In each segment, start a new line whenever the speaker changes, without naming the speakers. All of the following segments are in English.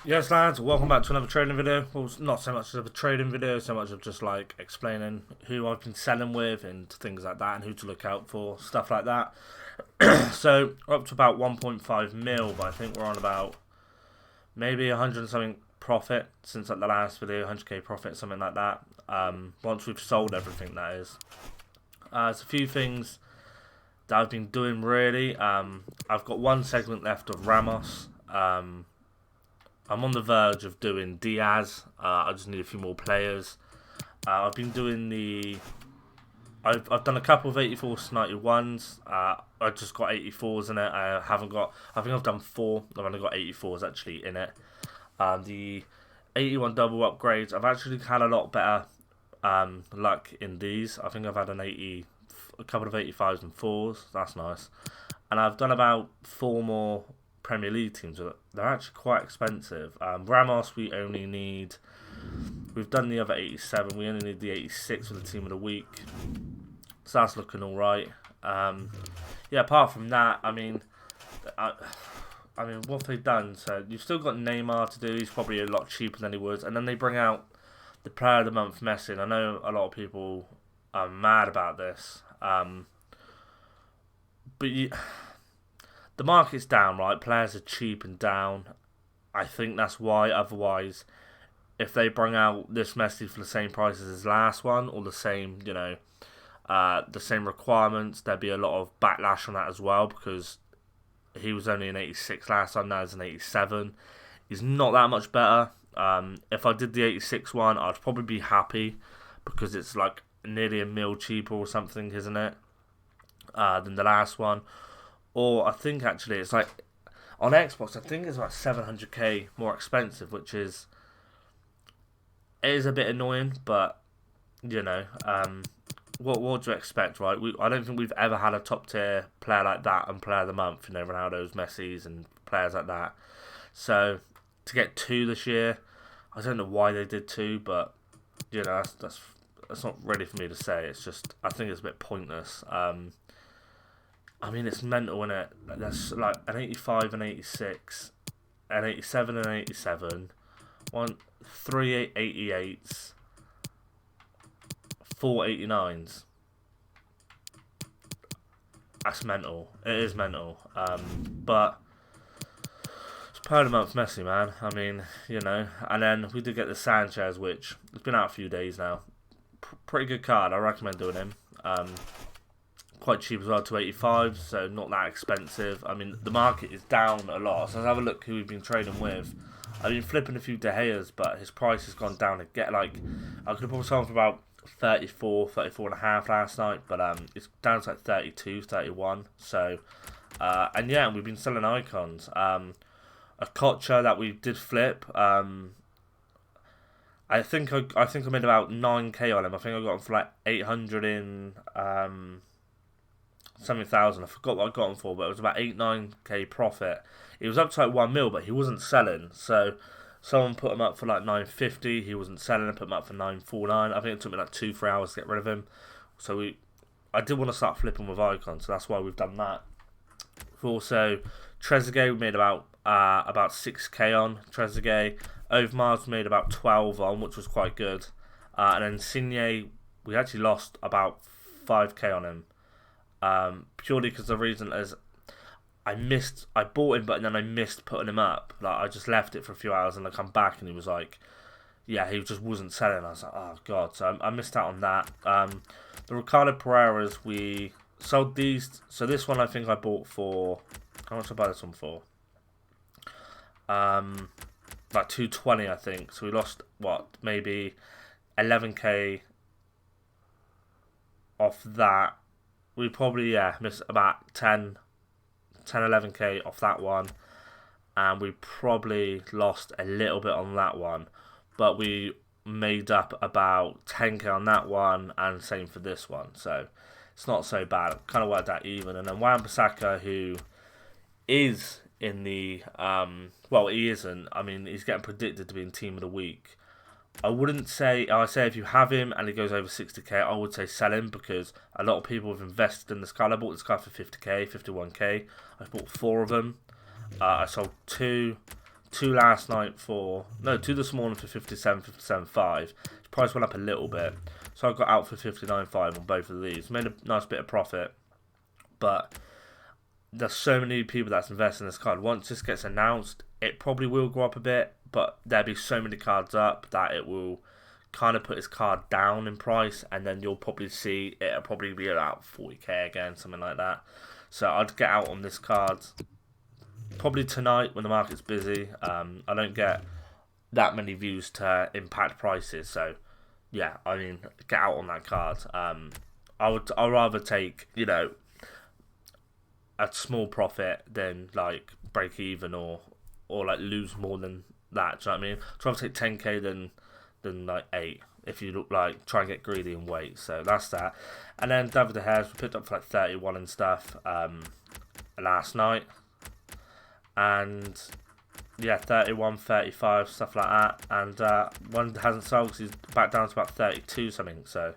Yes, lads, welcome back to another trading video. Well, it's not so much of a trading video, so much of just like explaining who I've been selling with and things like that, and who to look out for, stuff like that. So we're up to about 1.5 mil, but I think we're on about maybe 100 and something profit since like the last video, 100k profit, something like that. Once we've sold everything, that is. There's a few things that I've been doing really. I've got one segment left of Ramos. I'm on the verge of doing Diaz. I just need a few more players. I've been doing the. I've done a couple of 84s, 91s. I just got 84s in it. I haven't got. I think I've done 4. I've only got 84s actually in it. The 81 double upgrades. I've actually had a lot better luck in these. I think I've had a couple of 85s and 4s. That's nice. And I've done about 4 more Premier League teams. They're actually quite expensive. Ramos, we only need. We've done the other 87. We only need the 86 for the team of the week. So that's looking all right. Yeah. Apart from that, I mean, what have they done? So you've still got Neymar to do. He's probably a lot cheaper than he was. And then they bring out the Player of the Month, Messi. And I know a lot of people are mad about this. But the market's down, right? Players are cheap and down. I think that's why. Otherwise, if they bring out this Messi for the same price as his last one, or the same, the same requirements, there'd be a lot of backlash on that as well, because he was only an 86 last time, now he's an 87. He's not that much better. If I did the 86 one, I'd probably be happy, because it's like nearly a mil cheaper or something, isn't it? Than the last one. Or I think actually it's like on Xbox, I think it's about 700k more expensive, which is a bit annoying. But what do you expect, right? I don't think we've ever had a top tier player like that and player of the month. Ronaldo's, Messi's, and players like that. So to get 2 this year, I don't know why they did 2, but that's not ready for me to say. It's just I think it's a bit pointless. I mean, it's mental, isn't it? That's like an 85 and 86, an 87 and 87, 3 88s, 4 89s. That's mental. It is mental. But it's per the month Messi, man. I mean, And then we did get the Sanchez, which has been out a few days now. Pretty good card. I recommend doing him. Quite cheap as well, 285, so not that expensive. I mean, the market is down a lot, so let's have a look who we've been trading with. I've been flipping a few De Gea's, but his price has gone down to get I could have bought someone for about 34 and a half last night, but it's down to like 32, 31. So, and yeah, we've been selling icons. A Kocha that we did flip. I think I made about 9k on him. I think I got him for like 800 in something thousand. I forgot what I got him for, but it was about 9k profit. He was up to like 1 mil, but he wasn't selling. So someone put him up for like 950. He wasn't selling. I put him up for 949. I think it took me like 2-3 hours to get rid of him. So I did want to start flipping with icons, so that's why we've done that. We've also Trezeguet we made about 6k on Trezeguet. Overmars made about 12 on, which was quite good. And then Signe, we actually lost about 5k on him. Purely because the reason is I bought him, but then I missed putting him up. Like I just left it for a few hours and I come back and he was like, yeah, he just wasn't selling. I was like, oh god, so I missed out on that. The Ricardo Pereiras, we sold these. So this one I think I bought for, how much did I buy this one for? Like 220 I think. So we lost maybe 11k off that. We probably missed about 11k off that one, and we probably lost a little bit on that one, but we made up about 10k on that one, and same for this one, so it's not so bad. It kind of worked out even. And then Wan-Bissaka, who is in the he isn't. I mean, he's getting predicted to be in Team of the Week. I say if you have him and he goes over 60k, I would say sell him, because a lot of people have invested in this card. I bought this card for 50k, 51k. I bought 4 of them. I sold 2, 2 last night for, no, 2 this morning for 57, 57.5. His price went up a little bit. So I got out for 59.5 on both of these. Made a nice bit of profit. But there's so many people that's investing in this card. Once this gets announced, it probably will go up a bit. But there'll be so many cards up that it will kind of put his card down in price. And then you'll probably see it'll probably be about 40k again, something like that. So I'd get out on this card probably tonight when the market's busy. I don't get that many views to impact prices, so yeah, I mean, get out on that card. I'd rather take, you know, a small profit than like break even or like lose more than that. Do you know what I mean? I'd rather take 10k than like 8 if you look like try and get greedy and wait. So that's that. And then David De Gea's we picked up for like 31 and stuff last night. And yeah, 31, 35, stuff like that. And one hasn't sold because he's back down to about 32 something. So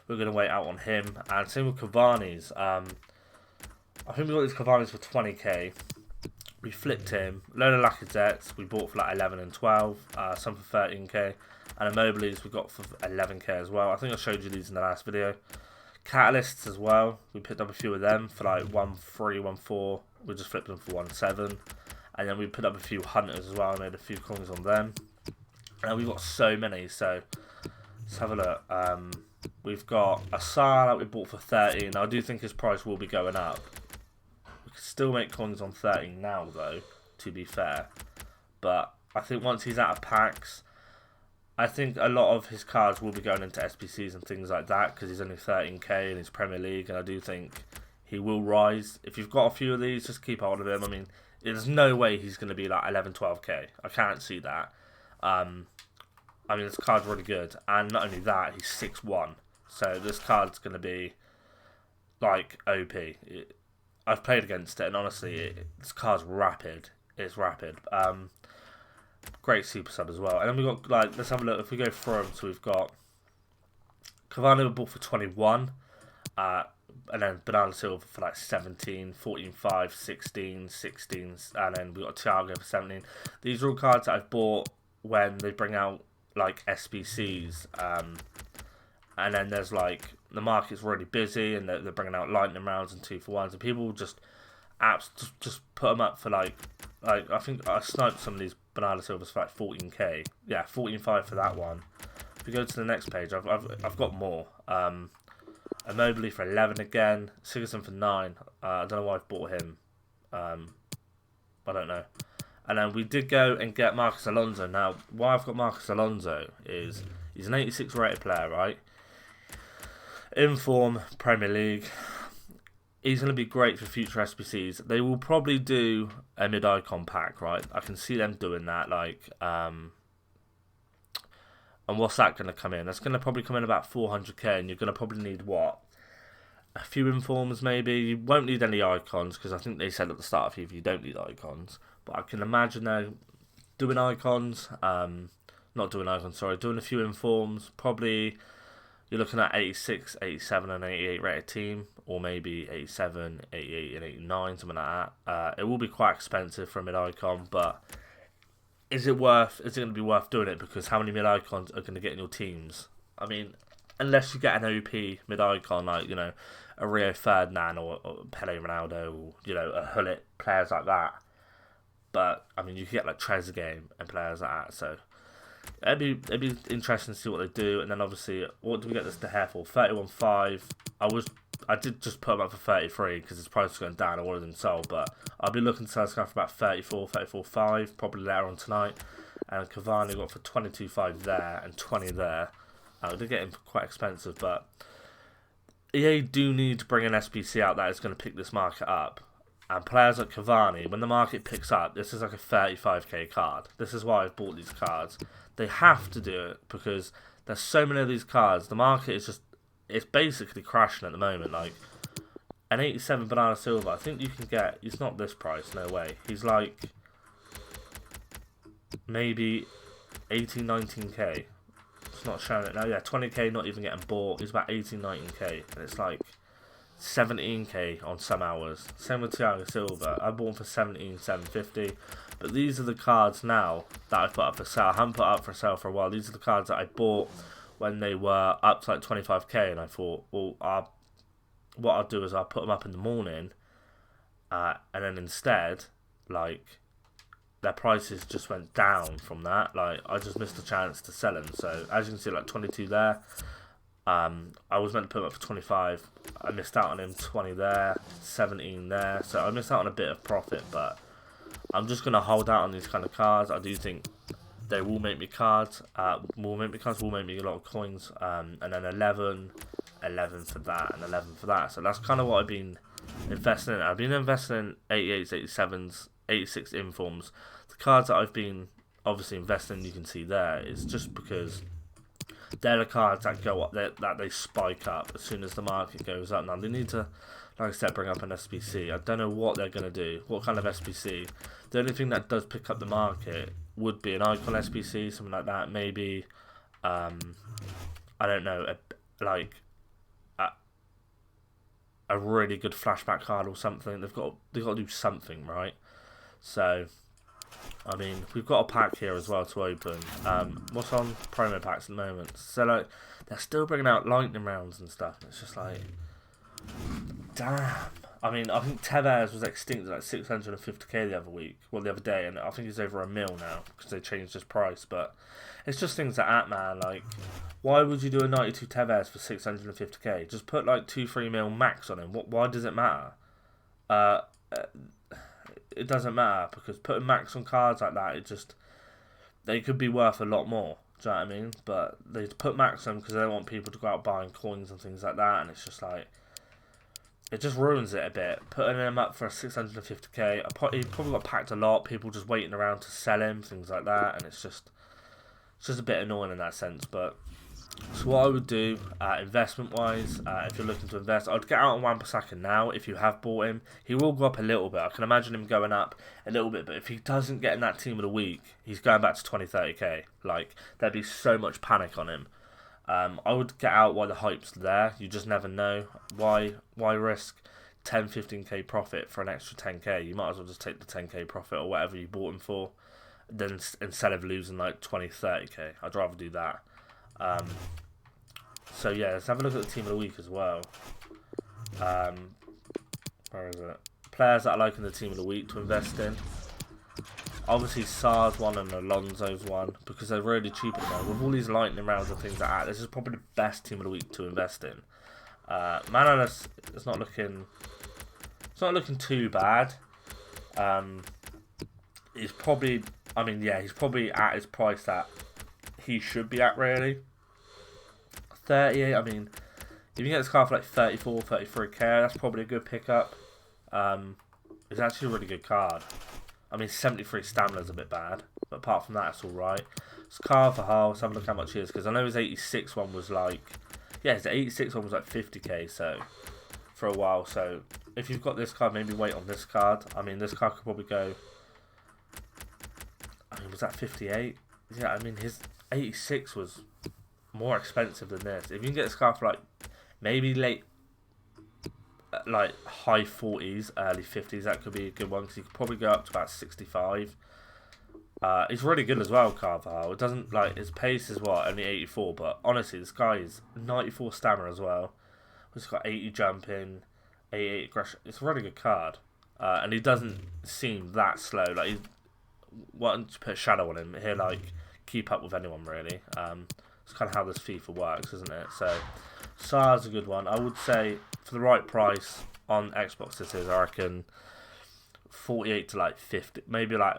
we're going to wait out on him. And same with Cavani's. I think we got these Cavani's for 20k. We flipped him. Load of Lacazettes we bought for like 11 and 12. Some for 13k. And Immobiles we got for 11k as well. I think I showed you these in the last video. Catalysts as well. We picked up a few of them for like 1.3, 1.4. We just flipped them for 1.7. And then we put up a few Hunters as well. I made a few coins on them. And we've got so many. So let's have a look. We've got a SAR that we bought for 13. I do think his price will be going up. We can still make coins on 13 now though, to be fair. But I think once he's out of packs, I think a lot of his cards will be going into SBCs and things like that because he's only 13k in his Premier League. And I do think he will rise. If you've got a few of these, just keep hold of him. I mean, there's no way he's going to be like 11, 12k. I can't see that. I mean, this card's really good. And not only that, he's 6'1". So this card's going to be like OP. I've played against it, and honestly, this card's rapid. It's rapid. Great super sub as well. And then we've got, like, let's have a look. If we go through them, so we've got Cavani we bought for 21. And then Bernardo Silva for like 17, 14.5, 16, 16, and then we got Thiago for 17. These are all cards that I've bought when they bring out like SBCs. And then there's like the market's really busy and they're bringing out lightning rounds and 2-for-1s, and people just put them up for like I think I sniped some of these Bernardo Silvas for like 14k. Yeah, 14.5 for that one. If we go to the next page, I've got more. Immobile for 11 again. Sigurdsson for 9. I don't know why I've bought him. I don't know. And then we did go and get Marcos Alonso. Now, why I've got Marcos Alonso is he's an 86 rated player, right? In form, Premier League. He's going to be great for future SBCs. They will probably do a mid-icon pack, right? I can see them doing that, like... And what's that going to come in? That's going to probably come in about 400k, and you're going to probably need, what? A few informs, maybe? You won't need any icons, because I think they said at the start of FIFA you don't need icons. But I can imagine they're doing icons. Not doing icons, sorry. Doing a few informs. Probably you're looking at 86, 87, and 88 rated team. Or maybe 87, 88, and 89, something like that. It will be quite expensive for a mid-icon, but... Is it going to be worth doing it? Because how many mid-icons are going to get in your teams? I mean, unless you get an OP mid-icon, like, you know, a Rio Ferdinand or Pele Ronaldo, or, you know, a Hullet, players like that. But, I mean, you can get, like, Trezeguet and players like that, so... It'd be interesting to see what they do. And then, obviously, what do we get this De Gea for? 31.5. I did just put him up for 33 because his price was going down. I wanted him sold, but I'll be looking to sell this guy for about 34, 34.5, probably later on tonight. And Cavani got for 22.5 there and 20 there. I did get him for quite expensive, but EA do need to bring an SBC out that is going to pick this market up. And players like Cavani, when the market picks up, this is like a 35k card. This is why I've bought these cards. They have to do it because there's so many of these cards. The market is just... It's basically crashing at the moment. Like, an 87 Bernardo Silva, I think you can get... He's not this price, no way. He's like... Maybe 18, 19k. It's not showing it now. Yeah, 20k not even getting bought. He's about 18, 19k. And it's like 17k on some hours. Same with Thiago Silva. I bought him for 17, 750. But these are the cards now that I've put up for sale. I haven't put up for sale for a while. These are the cards that I bought when they were up to like 25k, and I thought, well, what I'll do is I'll put them up in the morning, and then instead, like, their prices just went down from that. Like, I just missed a chance to sell them. So as you can see, like 22 there. I was meant to put them up for 25. I missed out on him. 20 there, 17 there. So I missed out on a bit of profit, but I'm just gonna hold out on these kind of cards. I do think they will make me cards. Will make me a lot of coins. And then 11 for that, and 11 for that. So that's kind of what I've been investing in. I've been investing in 88s, 87s, 86 informs. The cards that I've been obviously investing, you can see there, is just because they're the cards that go up, that they spike up as soon as the market goes up. Now they need to, like I said, bring up an SBC. I don't know what they're going to do, what kind of SBC. The only thing that does pick up the market would be an icon SBC, something like that. Maybe, I don't know, a really good flashback card or something. They've got to do something, right? So, I mean, we've got a pack here as well to open. What's on promo packs at the moment? So, like, they're still bringing out lightning rounds and stuff. And it's just like, damn. I mean, I think Tevez was extinct at like 650k the other day, and I think he's over $1 million now because they changed his price. But it's just things like that, man. Like, why would you do a 92 Tevez for 650k? Just put like 2-3 mil max on him. Why does it matter? It doesn't matter, because putting max on cards like that, they could be worth a lot more. Do you know what I mean? But they put max on because they don't want people to go out buying coins and things like that, and it's just like, it just ruins it a bit. Putting him up for 650k, he probably got packed a lot. People just waiting around to sell him, things like that, and it's just a bit annoying in that sense. But so what I would do, investment wise, if you're looking to invest, I'd get out on Wan-Bissaka now. If you have bought him, he will go up a little bit. I can imagine him going up a little bit, but if he doesn't get in that team of the week, he's going back to 20-30k. Like, there'd be so much panic on him. I would get out while the hype's there. You just never know. Why risk 10-15k profit for an extra 10k? You might as well just take the 10k profit or whatever you bought him for, then instead of losing like 20-30k. I'd rather do that. So yeah, let's have a look at the team of the week as well. Where is it? Players that I like in the team of the week to invest in. Obviously, Sar's one and Alonso's one, because they're really cheap at the moment. With all these lightning rounds and things like that, this is probably the best team of the week to invest in. Manolas is not looking too bad. He's probably at his price that he should be at, really. 38, I mean, if you get this car for like 34, 33k, that's probably a good pickup. It's actually a really good card. I mean, 73 stamina is a bit bad, but apart from that, it's alright. It's Carvajal, let's have a look how much he is, because I know his 86 one was like, yeah, his 86 one was like 50k, so, for a while. So, if you've got this card, maybe wait on this card. I mean, this card could probably go, I mean, was that 58? Yeah, I mean, his 86 was more expensive than this. If you can get this card for like, maybe like high 40s, early 50s, that could be a good one, because you could probably go up to about 65. He's really good as well, Carvajal. It doesn't, like, his pace is what, only 84, but honestly, this guy is 94 stamina as well. He's got 80 jumping, 88 aggression. It's a really good card, and he doesn't seem that slow. Like, he's wanting to put a shadow on him, he'll like keep up with anyone, really. It's kind of how this FIFA works, isn't it? So, Sar's a good one. I would say, for the right price on Xbox, this is, I reckon, 48 to like 50. Maybe like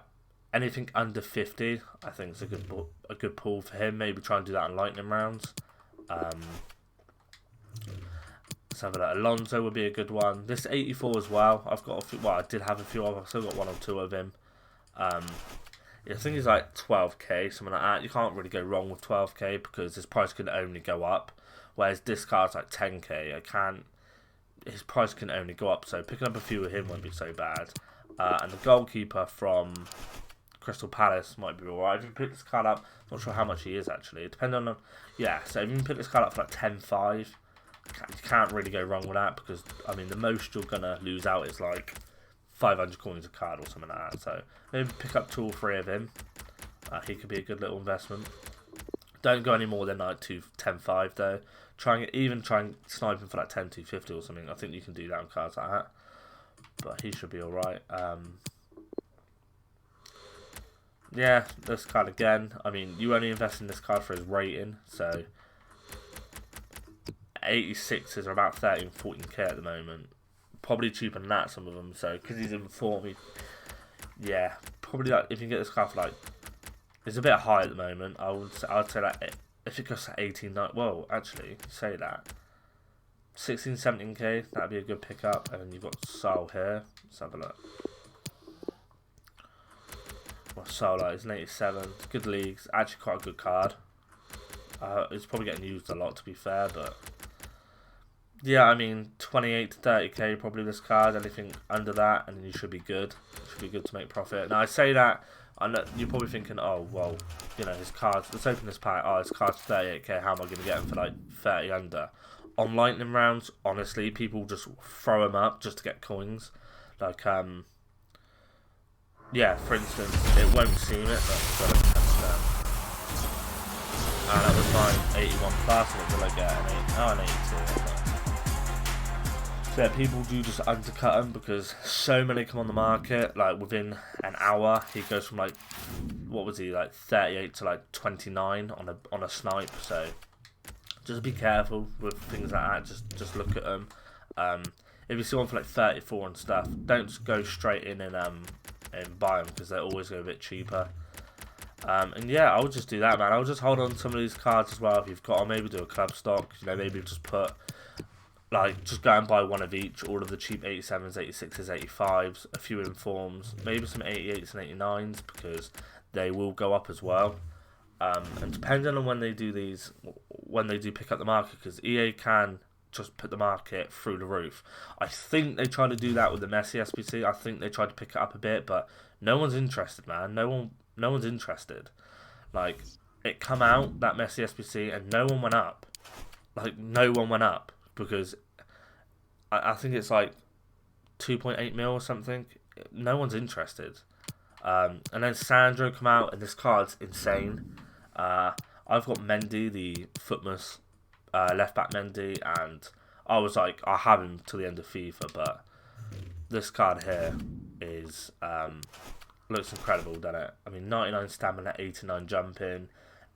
anything under 50, I think is a good pull for him. Maybe try and do that in lightning rounds. Let's have a look. Alonso would be a good one. This 84 as well. I've got a few. Well, I did have a few of. I've still got one or two of him. I think he's like 12k, something like that. You can't really go wrong with 12k because his price can only go up. Whereas this card's like 10k. His price can only go up. So picking up a few of him won't be so bad. And the goalkeeper from Crystal Palace might be alright. If you pick this card up, I'm not sure how much he is actually. Depending on, yeah. So if you can pick this card up for like 10.5, you can't really go wrong with that, because I mean the most you're gonna lose out is like 500 coins a card or something like that. So maybe pick up 2 or 3 of him. He could be a good little investment. Don't go any more than like 10.5 though. Try and snipe him for like 10.250 or something. I think you can do that on cards like that. But he should be alright. Yeah, this card again. I mean, you only invest in this card for his rating, so 86s are about 13, 14k at the moment. Probably cheaper than that, some of them. So because he's in form, yeah, probably like if you can get this card for like, it's a bit high at the moment. I'd say like if it goes to 18, well, actually, say that 16, 17k, that'd be a good pickup. And then you've got Sol here. Let's have a look. Well, Sol, he's an 87. It's good leagues. Actually, quite a good card. It's probably getting used a lot, to be fair, but yeah, I mean, 28 to 30k probably this card. Anything under that, and then you should be good. It should be good to make profit. Now, I say that, and you're probably thinking, oh, well, you know, his cards, let's open this pack. Oh, his card's 38k. How am I going to get him for like 30 under? On Lightning rounds, honestly, people just throw him up just to get coins. Like, yeah, for instance, it won't seem it, but got a 10%. And that was my 81 plus, and what did I get? An 82. So yeah, people do just undercut him because so many come on the market. Like within an hour, he goes from like, what was he, like 38 to like 29 on a snipe. So just be careful with things like that. Just look at them. If you see one for like 34 and stuff, don't just go straight in and buy them because they're always going a bit cheaper. And yeah, I would just do that, man. I would just hold on to some of these cards as well if you've got them. Maybe do a club stock. You know, maybe just put like just go and buy one of each. All of the cheap 87s, 86s, 85s, a few informs, maybe some 88s and 89s because they will go up as well. And depending on when they do these, when they do pick up the market, because EA can just put the market through the roof. I think they tried to do that with the Messi SBC. I think they tried to pick it up a bit, but no one's interested, man. No one's interested. Like, it come out, that Messi SBC, and no one went up. Like, no one went up because I think it's like 2.8 mil or something. No one's interested. And then Sandro come out, and this card's insane. I've got Mendy, the Footmas left back Mendy, and I was like, I'll have him till the end of FIFA, but this card here is looks incredible, doesn't it? I mean, 99 stamina, 89 jumping,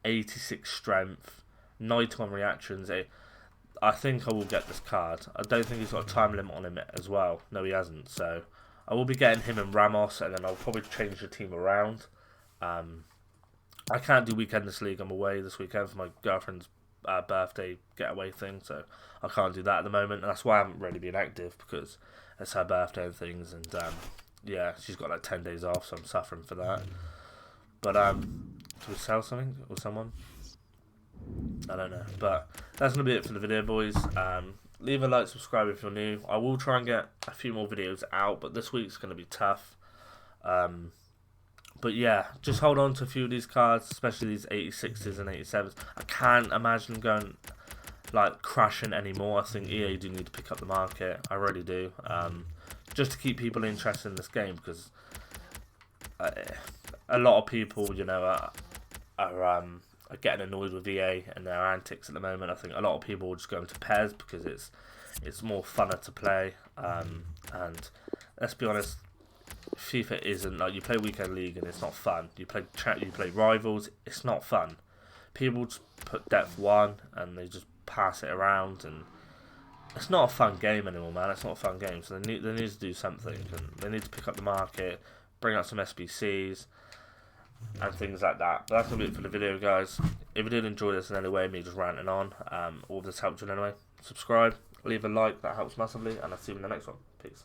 86 strength, 91 reactions. I think I will get this card. I don't think he's got a time limit on him as well. No, he hasn't. So I will be getting him and Ramos, and then I'll probably change the team around. I can't do weekend this league. I'm away this weekend for my girlfriend's birthday getaway thing, so I can't do that at the moment, and that's why I haven't really been active because it's her birthday and things, and yeah, she's got like 10 days off, so I'm suffering for that. But do we sell something or someone? I don't know, but that's gonna be it for the video, boys. Leave a like, subscribe if you're new. I will try and get a few more videos out, but this week's gonna be tough. But yeah, just hold on to a few of these cards, especially these 86s and 87s. I can't imagine going like crashing anymore. I think EA do need to pick up the market. I really do. Just to keep people interested in this game, because a lot of people, you know, are getting annoyed with EA and their antics at the moment. I think a lot of people will just go into PES because it's more funner to play. And let's be honest, FIFA isn't like you play weekend league and it's not fun. You play rivals, it's not fun. People just put depth 1 and they just pass it around, and it's not a fun game anymore, man. It's not a fun game. So they need to do something, and they need to pick up the market, bring out some SBCs and things like that. But that's gonna be it for the video, guys. If you did enjoy this in any way, me just ranting on, all of this helped you in any way, subscribe, leave a like, that helps massively, and I'll see you in the next one. Peace.